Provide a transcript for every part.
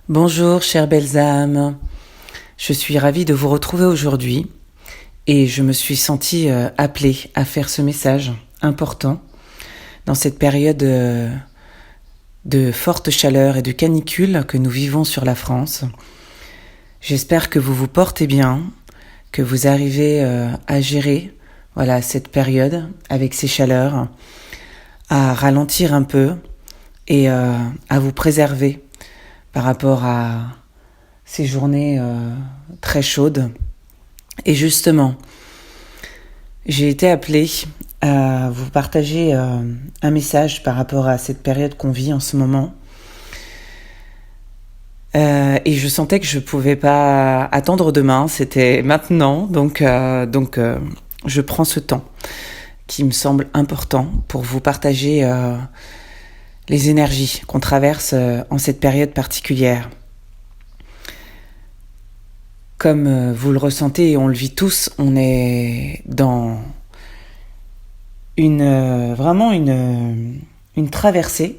Bonjour chères belles âmes, je suis ravie de vous retrouver aujourd'hui et je me suis sentie appelée à faire ce message important dans cette période de forte chaleur et de canicule que nous vivons sur la France. J'espère que vous vous portez bien, que vous arrivez à gérer cette période avec ces chaleurs, à ralentir un peu et à vous préserver par rapport à ces journées très chaudes. Et justement, j'ai été appelée à vous partager un message par rapport à cette période qu'on vit en ce moment. Et je sentais que je pouvais pas attendre demain, c'était maintenant, donc je prends ce temps qui me semble important pour vous partager les énergies qu'on traverse en cette période particulière. Comme vous le ressentez et on le vit tous, on est dans vraiment une traversée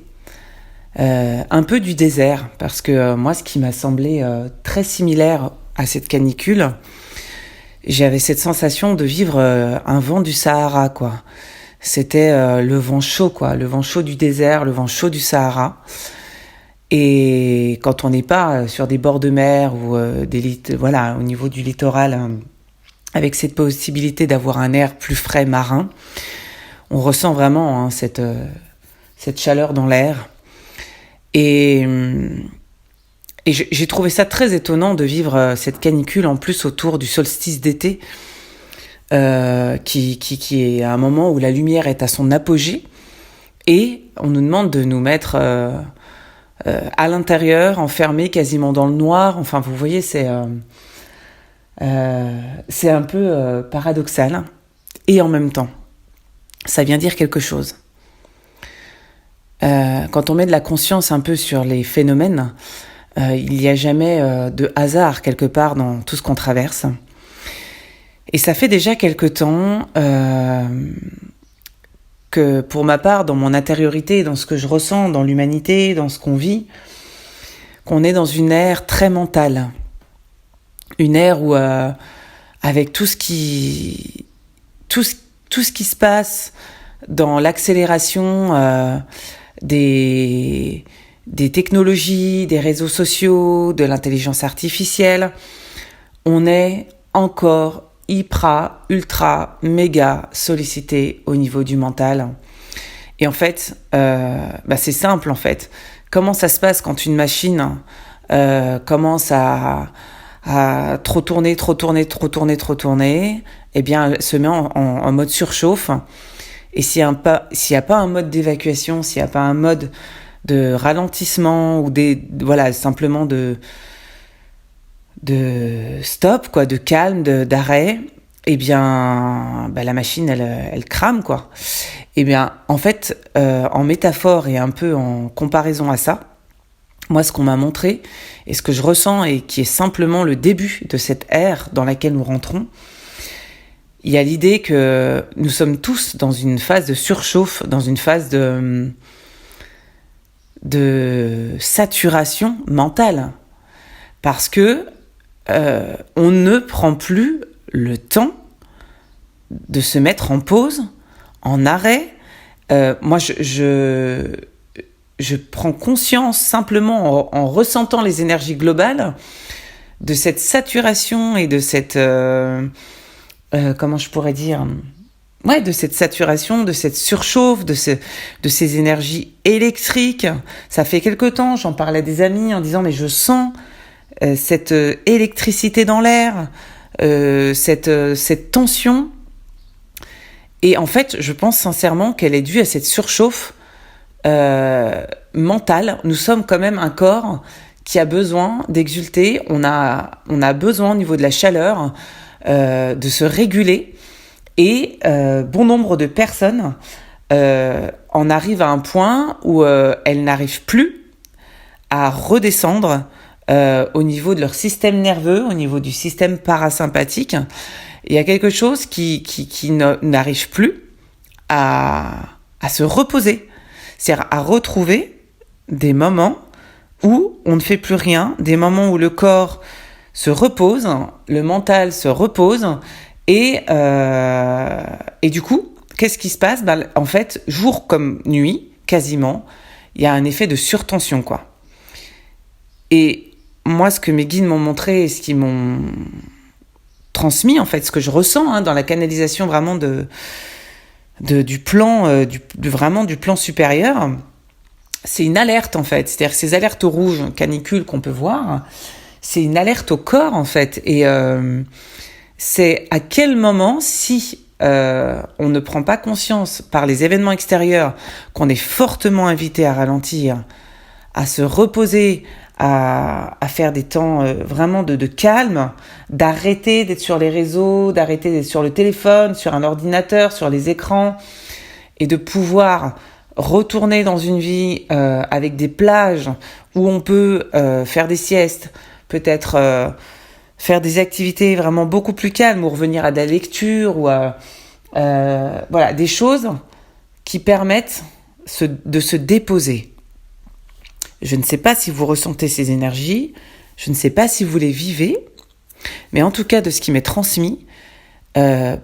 un peu du désert, parce que moi ce qui m'a semblé très similaire à cette canicule, j'avais cette sensation de vivre un vent du Sahara, quoi. C'était le vent chaud, quoi, le vent chaud du désert, le vent chaud du Sahara. Et quand on n'est pas sur des bords de mer ou au niveau du littoral, avec cette possibilité d'avoir un air plus frais marin, on ressent vraiment cette chaleur dans l'air. Et j'ai trouvé ça très étonnant de vivre cette canicule en plus autour du solstice d'été, qui est à un moment où la lumière est à son apogée, et on nous demande de nous mettre à l'intérieur, enfermés quasiment dans le noir. Enfin, vous voyez, c'est un peu paradoxal, et en même temps, ça vient dire quelque chose. Quand on met de la conscience un peu sur les phénomènes, il n'y a jamais de hasard quelque part dans tout ce qu'on traverse. Et ça fait déjà quelque temps que pour ma part, dans mon intériorité, dans ce que je ressens, dans l'humanité, dans ce qu'on vit, qu'on est dans une ère très mentale. Une ère où, avec tout ce qui se passe dans l'accélération des technologies, des réseaux sociaux, de l'intelligence artificielle, on est encore ultra, méga sollicité au niveau du mental. Et en fait, c'est simple en fait. Comment ça se passe quand une machine commence à trop tourner, eh bien, elle se met en mode surchauffe. Et s'il n'y a pas un mode d'évacuation, s'il n'y a pas un mode de ralentissement ou simplement de stop, quoi, de calme, d'arrêt, eh bien, la machine, elle crame, quoi. Eh bien, en fait, en métaphore et un peu en comparaison à ça, moi, ce qu'on m'a montré et ce que je ressens et qui est simplement le début de cette ère dans laquelle nous rentrons, il y a l'idée que nous sommes tous dans une phase de surchauffe, dans une phase de saturation mentale. Parce que on ne prend plus le temps de se mettre en pause, en arrêt. Moi, je prends conscience simplement en ressentant les énergies globales de cette saturation et de cette comment je pourrais dire, de cette saturation, de cette surchauffe, de ces énergies électriques. Ça fait quelque temps, j'en parlais à des amis en disant mais je sens cette électricité dans l'air, cette tension. Et en fait, je pense sincèrement qu'elle est due à cette surchauffe mentale. Nous sommes quand même un corps qui a besoin d'exulter. On a besoin au niveau de la chaleur de se réguler. Et bon nombre de personnes en arrivent à un point où elles n'arrivent plus à redescendre au niveau de leur système nerveux, au niveau du système parasympathique. Il y a quelque chose qui n'arrive plus à se reposer, c'est-à-dire à retrouver des moments où on ne fait plus rien, des moments où le corps se repose, le mental se repose, et du coup, qu'est-ce qui se passe ? En fait, jour comme nuit, quasiment, il y a un effet de surtension, quoi. Et moi, ce que mes guides m'ont montré, et ce qu'ils m'ont transmis, en fait, ce que je ressens dans la canalisation vraiment du plan, vraiment du plan supérieur, c'est une alerte, en fait. C'est-à-dire que ces alertes rouges, canicules qu'on peut voir, c'est une alerte au corps, en fait. Et c'est à quel moment, si on ne prend pas conscience par les événements extérieurs qu'on est fortement invité à ralentir, à se reposer, à faire des temps vraiment de calme, d'arrêter d'être sur les réseaux, d'arrêter d'être sur le téléphone, sur un ordinateur, sur les écrans, et de pouvoir retourner dans une vie avec des plages où on peut faire des siestes, peut-être faire des activités vraiment beaucoup plus calmes, ou revenir à de la lecture, ou voilà, des choses qui permettent de se déposer. Je ne sais pas si vous ressentez ces énergies, je ne sais pas si vous les vivez, mais en tout cas, de ce qui m'est transmis,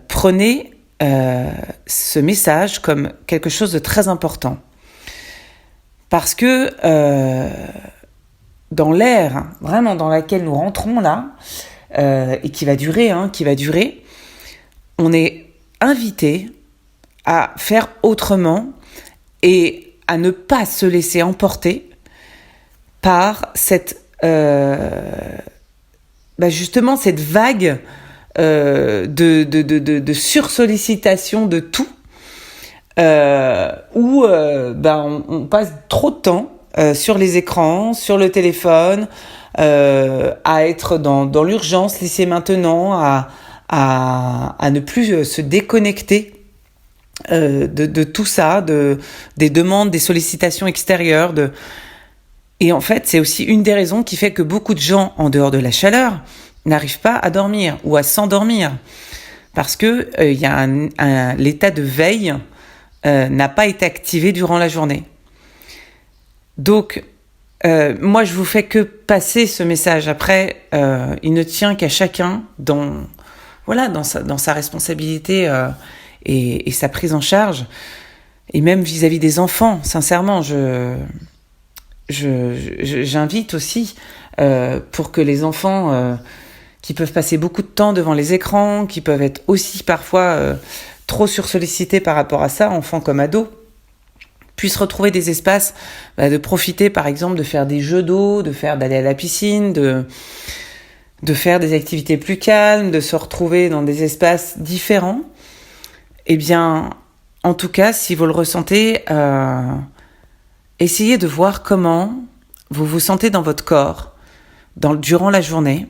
prenez ce message comme quelque chose de très important. Parce que dans l'ère vraiment dans laquelle nous rentrons là, et qui va durer, on est invité à faire autrement et à ne pas se laisser emporter par cette justement cette vague de sursollicitation de tout, où on passe trop de temps sur les écrans, sur le téléphone, à être dans l'urgence, laisser maintenant, à ne plus se déconnecter de tout ça, des demandes, des sollicitations extérieures. Et en fait, c'est aussi une des raisons qui fait que beaucoup de gens, en dehors de la chaleur, n'arrivent pas à dormir ou à s'endormir. Parce que y a l'état de veille n'a pas été activé durant la journée. Donc, moi, je vous fais que passer ce message. Après, il ne tient qu'à chacun dans sa responsabilité et sa prise en charge. Et même vis-à-vis des enfants, sincèrement, j'invite aussi pour que les enfants qui peuvent passer beaucoup de temps devant les écrans, qui peuvent être aussi parfois trop sursollicités par rapport à ça, enfants comme ados, puissent retrouver des espaces, de profiter par exemple de faire des jeux d'eau, d'aller à la piscine, de faire des activités plus calmes, de se retrouver dans des espaces différents. Eh bien, en tout cas, si vous le ressentez, essayez de voir comment vous vous sentez dans votre corps durant la journée.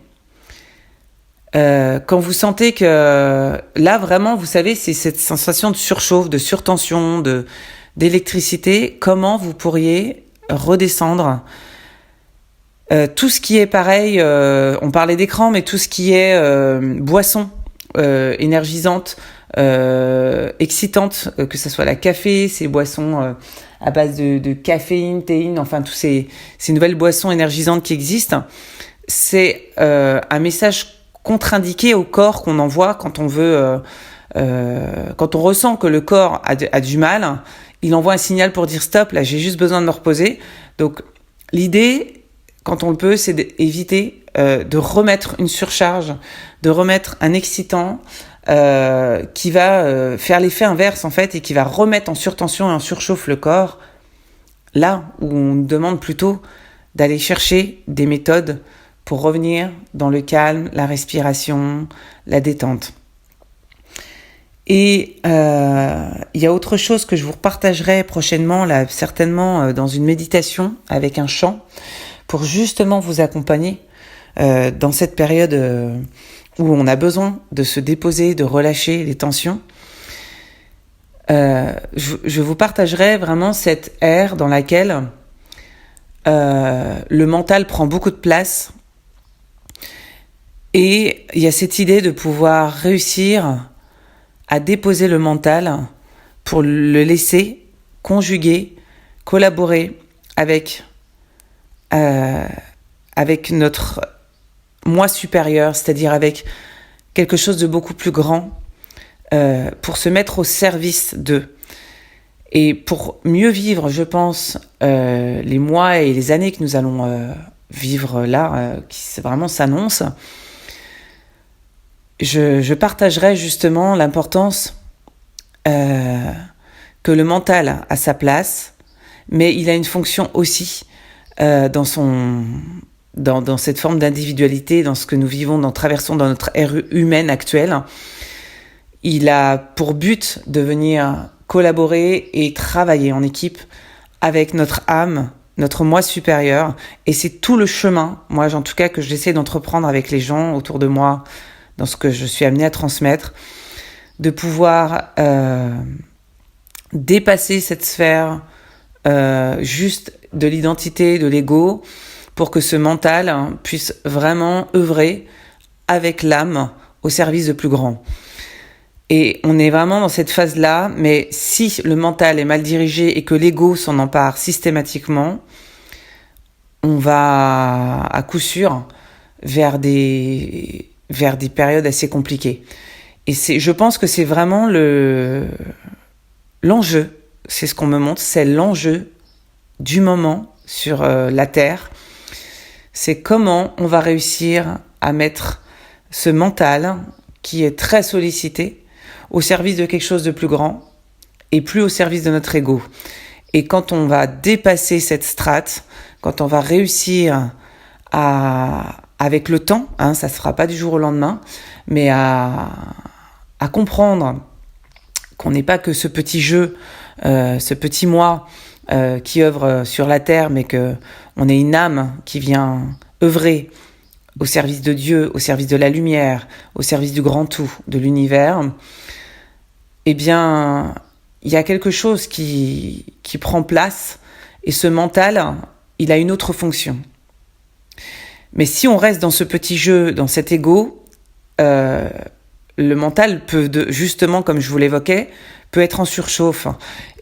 Quand vous sentez que là vraiment, vous savez, c'est cette sensation de surchauffe, de surtension, d'électricité, comment vous pourriez redescendre tout ce qui est pareil, on parlait d'écran, mais tout ce qui est boisson énergisante, excitante, que ce soit la café, ces boissons à base de caféine, théine, enfin tous ces nouvelles boissons énergisantes qui existent, c'est un message contre-indiqué au corps qu'on envoie quand on veut, quand on ressent que le corps a du mal, il envoie un signal pour dire stop, là j'ai juste besoin de me reposer. Donc l'idée, quand on le peut, c'est d'éviter de remettre une surcharge, de remettre un excitant qui va faire l'effet inverse en fait, et qui va remettre en surtension et en surchauffe le corps, là où on demande plutôt d'aller chercher des méthodes pour revenir dans le calme, la respiration, la détente. Et il y a autre chose que je vous partagerai prochainement, là, certainement dans une méditation avec un chant, pour justement vous accompagner dans cette période où on a besoin de se déposer, de relâcher les tensions. Je vous partagerai vraiment cette ère dans laquelle le mental prend beaucoup de place. Et il y a cette idée de pouvoir réussir à déposer le mental pour le laisser conjuguer, collaborer avec avec notre moi supérieur, c'est-à-dire avec quelque chose de beaucoup plus grand, pour se mettre au service d'eux. Et pour mieux vivre, je pense, les mois et les années que nous allons vivre là, qui vraiment s'annoncent, je partagerai justement l'importance que le mental a sa place, mais il a une fonction aussi dans cette forme d'individualité, dans ce que nous vivons, traversons dans notre ère humaine actuelle. Il a pour but de venir collaborer et travailler en équipe avec notre âme, notre moi supérieur. Et c'est tout le chemin, moi en tout cas, que j'essaie d'entreprendre avec les gens autour de moi, dans ce que je suis amenée à transmettre, de pouvoir dépasser cette sphère juste de l'identité, de l'ego, pour que ce mental puisse vraiment œuvrer avec l'âme au service de plus grand. Et on est vraiment dans cette phase-là, mais si le mental est mal dirigé et que l'ego s'en empare systématiquement, on va à coup sûr vers des périodes assez compliquées. Et je pense que c'est vraiment l'enjeu, c'est ce qu'on me montre, c'est l'enjeu du moment sur la Terre. C'est comment on va réussir à mettre ce mental qui est très sollicité au service de quelque chose de plus grand et plus au service de notre ego. Et quand on va dépasser cette strate, quand on va réussir avec le temps, ça ne se fera pas du jour au lendemain, mais à comprendre qu'on n'est pas que ce petit jeu, ce petit moi qui œuvre sur la terre, mais qu'on est une âme qui vient œuvrer au service de Dieu, au service de la lumière, au service du grand tout, de l'univers, eh bien, il y a quelque chose qui prend place, et ce mental, il a une autre fonction. Mais si on reste dans ce petit jeu, dans cet ego, le mental peut, justement, comme je vous l'évoquais, peut être en surchauffe.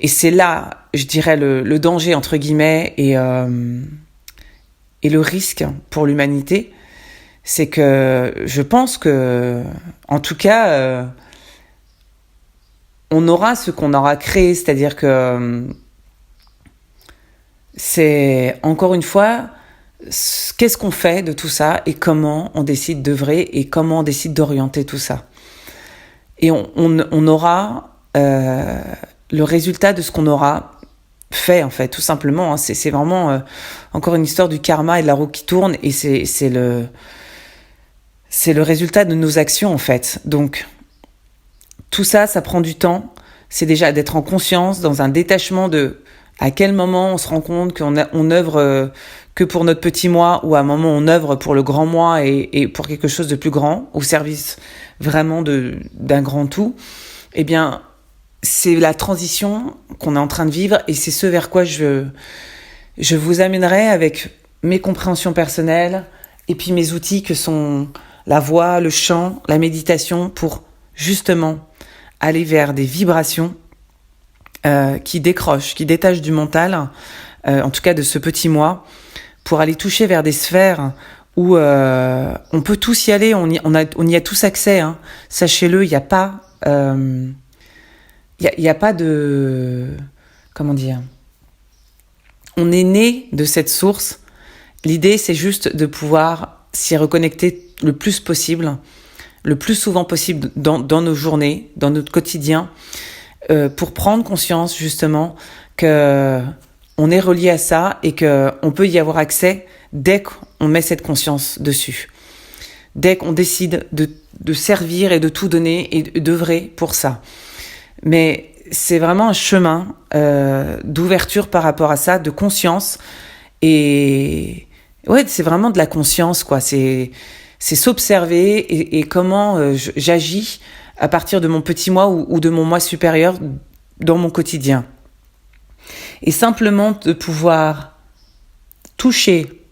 Et c'est là, je dirais, le danger, entre guillemets, et le risque pour l'humanité. C'est que je pense que, en tout cas, on aura ce qu'on aura créé. C'est-à-dire que c'est, encore une fois, qu'est-ce qu'on fait de tout ça et comment on décide d'œuvrer et comment on décide d'orienter tout ça. Et on aura le résultat de ce qu'on aura fait, en fait, tout simplement. C'est vraiment encore une histoire du karma et de la roue qui tourne, et c'est le résultat de nos actions, en fait. Donc, tout ça, ça prend du temps. C'est déjà d'être en conscience, dans un détachement de à quel moment on se rend compte qu'on œuvre que pour notre petit moi, ou à un moment on œuvre pour le grand moi et pour quelque chose de plus grand, au service vraiment d'un grand tout. Eh bien, c'est la transition qu'on est en train de vivre, et c'est ce vers quoi je vous amènerai avec mes compréhensions personnelles et puis mes outils que sont la voix, le chant, la méditation, pour justement aller vers des vibrations qui décrochent, qui détachent du mental, en tout cas de ce petit moi, pour aller toucher vers des sphères où on peut tous y aller, on y a tous accès. Sachez-le, il n'y a pas... il y a pas de... Comment dire ? On est né de cette source. L'idée, c'est juste de pouvoir s'y reconnecter le plus possible, le plus souvent possible dans nos journées, dans notre quotidien, pour prendre conscience justement que on est relié à ça et que on peut y avoir accès dès qu'on met cette conscience dessus, dès qu'on décide de servir et de tout donner et d'œuvrer pour ça. Mais c'est vraiment un chemin d'ouverture par rapport à ça, de conscience, et ouais, c'est vraiment de la conscience, quoi. C'est s'observer et comment j'agis à partir de mon petit moi ou de mon moi supérieur dans mon quotidien. Et simplement de pouvoir toucher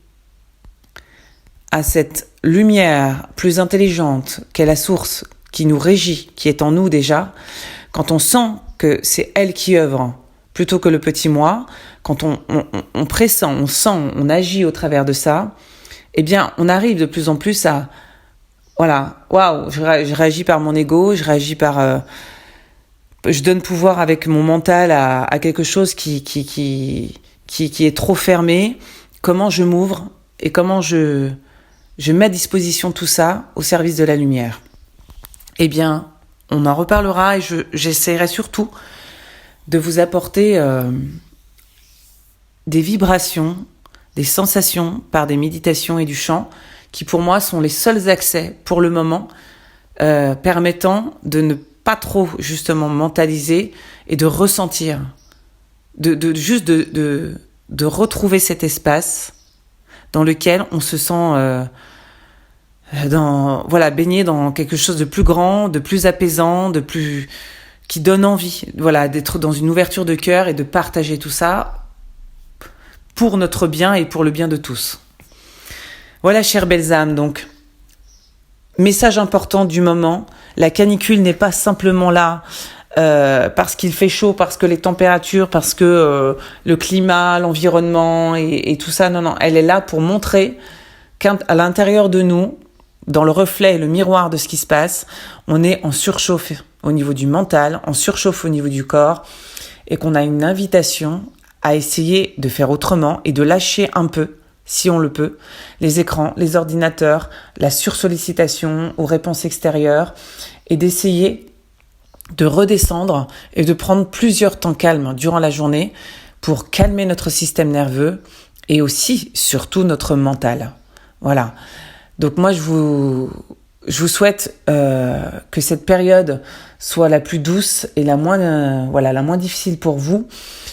à cette lumière plus intelligente qu'est la source qui nous régit, qui est en nous déjà, quand on sent que c'est elle qui œuvre plutôt que le petit moi, quand on pressent, on sent, on agit au travers de ça, eh bien, on arrive de plus en plus à, voilà, waouh, je réagis par mon ego, je réagis par, je donne pouvoir avec mon mental à quelque chose qui est trop fermé. Comment je m'ouvre et comment je mets à disposition tout ça au service de la lumière. Eh bien, on en reparlera et j'essaierai surtout de vous apporter des vibrations, des sensations par des méditations et du chant qui pour moi sont les seuls accès pour le moment permettant de ne pas trop justement mentaliser et de ressentir, de retrouver cet espace dans lequel on se sent baigné dans quelque chose de plus grand, de plus apaisant, qui donne envie, voilà, d'être dans une ouverture de cœur et de partager tout ça pour notre bien et pour le bien de tous. Voilà, chères belles âmes, donc, message important du moment, la canicule n'est pas simplement là parce qu'il fait chaud, parce que les températures, parce que le climat, l'environnement et tout ça, non, elle est là pour montrer qu'à l'intérieur de nous, dans le reflet et le miroir de ce qui se passe, on est en surchauffe au niveau du mental, en surchauffe au niveau du corps, et qu'on a une invitation à essayer de faire autrement et de lâcher un peu, si on le peut, les écrans, les ordinateurs, la sursollicitation aux réponses extérieures, et d'essayer de redescendre et de prendre plusieurs temps calmes durant la journée pour calmer notre système nerveux et aussi, surtout, notre mental. Voilà. Donc moi, je vous souhaite que cette période soit la plus douce et la moins difficile pour vous.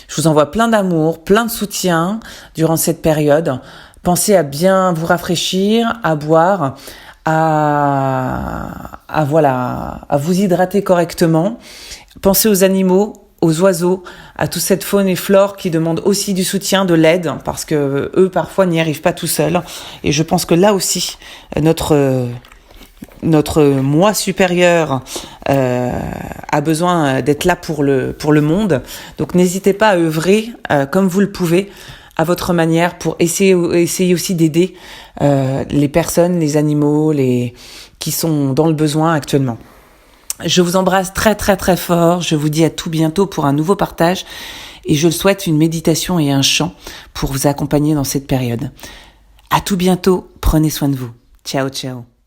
Je vous envoie plein d'amour, plein de soutien durant cette période. Pensez à bien vous rafraîchir, à boire, à vous hydrater correctement. Pensez aux animaux, aux oiseaux, à toute cette faune et flore qui demandent aussi du soutien, de l'aide, parce que eux parfois n'y arrivent pas tout seuls. Et je pense que là aussi, notre moi supérieur a besoin d'être là pour le monde. Donc n'hésitez pas à œuvrer comme vous le pouvez à votre manière pour essayer aussi d'aider les personnes, les animaux, qui sont dans le besoin actuellement. Je vous embrasse très très très fort. Je vous dis à tout bientôt pour un nouveau partage et je souhaite une méditation et un chant pour vous accompagner dans cette période. À tout bientôt. Prenez soin de vous. Ciao ciao.